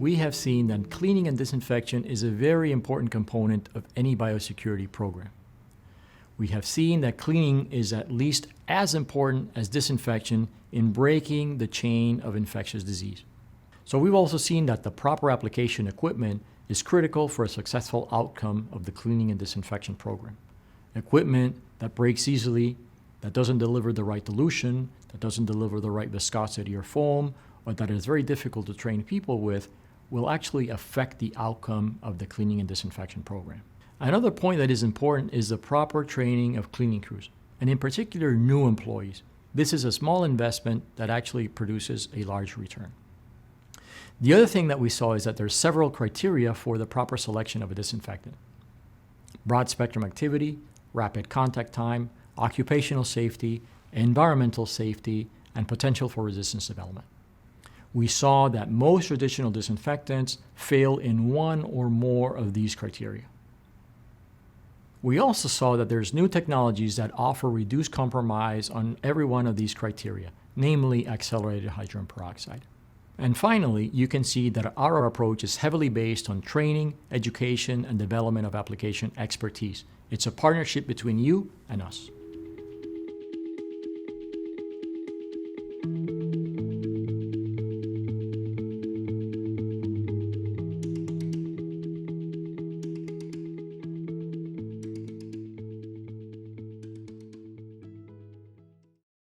we have seen that cleaning and disinfection is a very important component of any biosecurity program. We have seen that cleaning is at least as important as disinfection in breaking the chain of infectious disease. So we've also seen that the proper application equipment is critical for a successful outcome of the cleaning and disinfection program. Equipment that breaks easily, that doesn't deliver the right dilution, that doesn't deliver the right viscosity or foam, or that is very difficult to train people with, will actually affect the outcome of the cleaning and disinfection program. Another point that is important is the proper training of cleaning crews, and in particular new employees. This is a small investment that actually produces a large return. The other thing that we saw is that there's several criteria for the proper selection of a disinfectant. Broad spectrum activity, rapid contact time, occupational safety, environmental safety, and potential for resistance development. We saw that most traditional disinfectants fail in one or more of these criteria. We also saw that there's new technologies that offer reduced compromise on every one of these criteria, namely accelerated hydrogen peroxide. And finally, you can see that our approach is heavily based on training, education, and development of application expertise. It's a partnership between you and us.